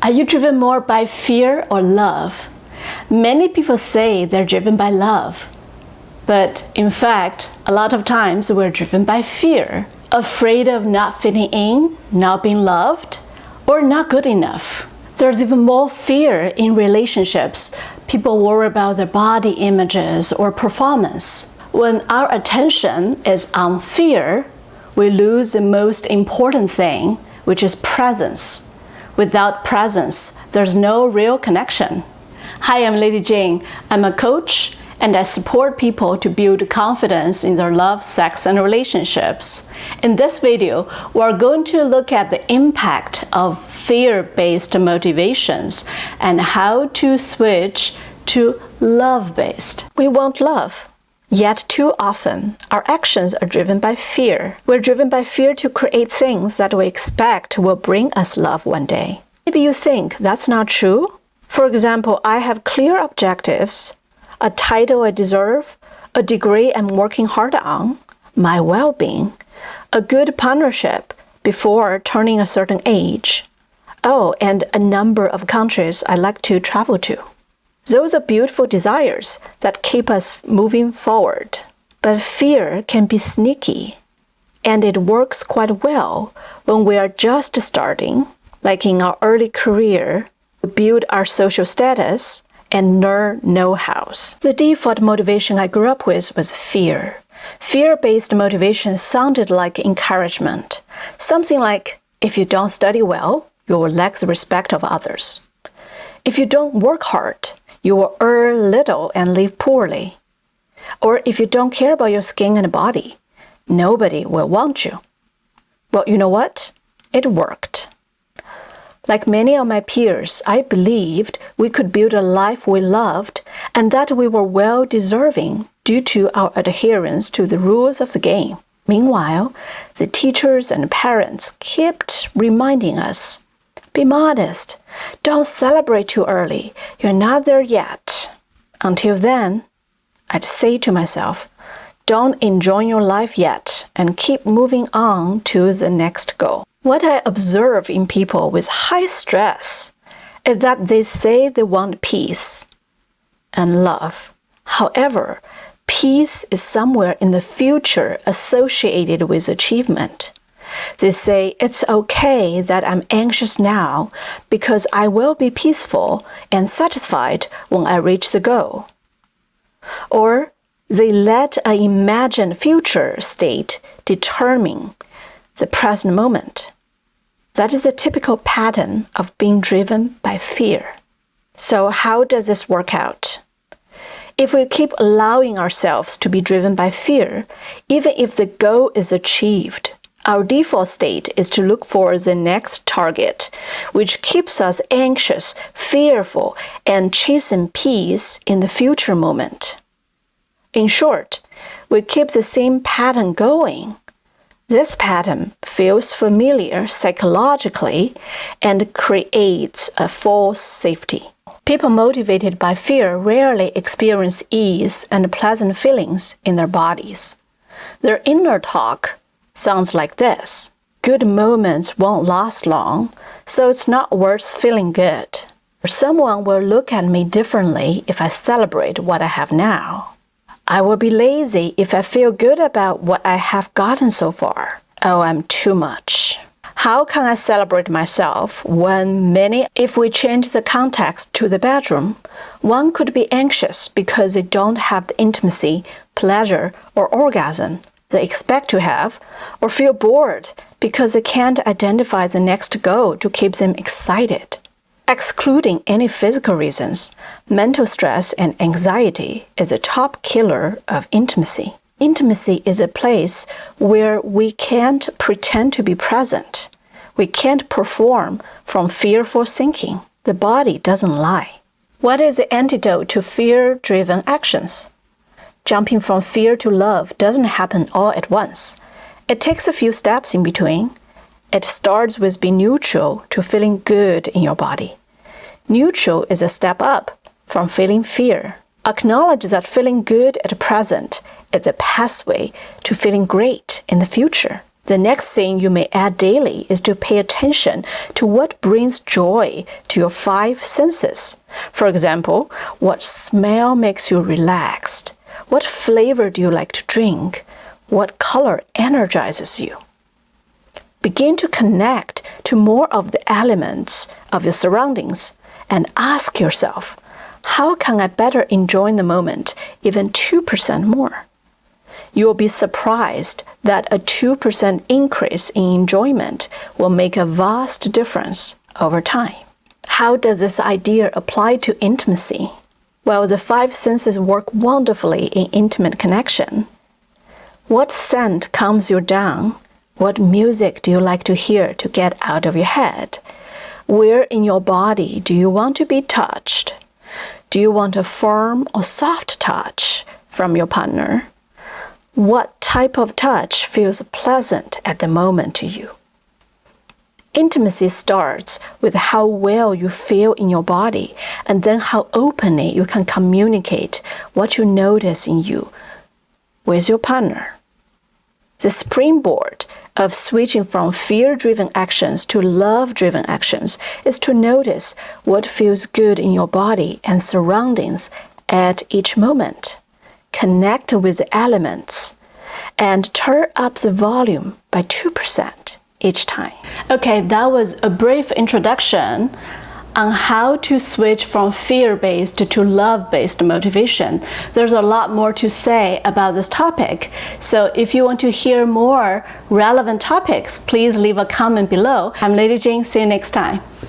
Are you driven more by fear or love? Many people say they're driven by love. But in fact, a lot of times we're driven by fear, afraid of not fitting in, not being loved, or not good enough. There's even more fear in relationships. People worry about their body images or performance. When our attention is on fear, we lose the most important thing, which is presence. Without presence, there's no real connection. Hi, I'm Lady Jane. I'm a coach, and I support people to build confidence in their love, sex, and relationships. In this video, we're going to look at the impact of fear-based motivations and how to switch to love-based. We want love. Yet too often, our actions are driven by fear. We're driven by fear to create things that we expect will bring us love one day. Maybe you think that's not true. For example, I have clear objectives, a title I deserve, a degree I'm working hard on, my well-being, a good partnership before turning a certain age. Oh, and a number of countries I like to travel to. Those are beautiful desires that keep us moving forward. But fear can be sneaky, and it works quite well when we are just starting, like in our early career, we build our social status and learn know-hows. The default motivation I grew up with was fear. Fear-based motivation sounded like encouragement. Something like, if you don't study well, you will lack the respect of others. If you don't work hard, you will earn little and live poorly. Or if you don't care about your skin and body, nobody will want you. Well, you know what? It worked. Like many of my peers, I believed we could build a life we loved and that we were well-deserving due to our adherence to the rules of the game. Meanwhile, the teachers and parents kept reminding us, be modest. Don't celebrate too early. You're not there yet. Until then, I'd say to myself, don't enjoy your life yet and keep moving on to the next goal. What I observe in people with high stress is that they say they want peace and love. However, peace is somewhere in the future associated with achievement. They say, it's okay that I'm anxious now because I will be peaceful and satisfied when I reach the goal. Or they let an imagined future state determine the present moment. That is a typical pattern of being driven by fear. So how does this work out? If we keep allowing ourselves to be driven by fear, even if the goal is achieved, our default state is to look for the next target, which keeps us anxious, fearful, and chasing peace in the future moment. In short, we keep the same pattern going. This pattern feels familiar psychologically and creates a false safety. People motivated by fear rarely experience ease and pleasant feelings in their bodies. Their inner talk sounds like this. Good moments won't last long, so it's not worth feeling good. Someone will look at me differently if I celebrate what I have now. I will be lazy if I feel good about what I have gotten so far. Oh, I'm too much. How can I celebrate myself when if we change the context to the bedroom, one could be anxious because they don't have the intimacy, pleasure, or orgasm they expect to have, or feel bored because they can't identify the next goal to keep them excited. Excluding any physical reasons, mental stress and anxiety is a top killer of intimacy. Intimacy is a place where we can't pretend to be present. We can't perform from fearful thinking. The body doesn't lie. What is the antidote to fear-driven actions? Jumping from fear to love doesn't happen all at once. It takes a few steps in between. It starts with being neutral to feeling good in your body. Neutral is a step up from feeling fear. Acknowledge that feeling good at present is the pathway to feeling great in the future. The next thing you may add daily is to pay attention to what brings joy to your 5 senses. For example, what smell makes you relaxed? What flavor do you like to drink? What color energizes you? Begin to connect to more of the elements of your surroundings and ask yourself, how can I better enjoy the moment even 2% more? You will be surprised that a 2% increase in enjoyment will make a vast difference over time. How does this idea apply to intimacy? Well, the 5 senses work wonderfully in intimate connection. What scent calms you down? What music do you like to hear to get out of your head? Where in your body do you want to be touched? Do you want a firm or soft touch from your partner? What type of touch feels pleasant at the moment to you? Intimacy starts with how well you feel in your body, and then how openly you can communicate what you notice in you with your partner. The springboard of switching from fear-driven actions to love-driven actions is to notice what feels good in your body and surroundings at each moment. Connect with the elements, and turn up the volume by 2% each time. Okay, that was a brief introduction on how to switch from fear-based to love-based motivation. There's a lot more to say about this topic, so if you want to hear more relevant topics, please leave a comment below. I'm Lady Jane. See you next time.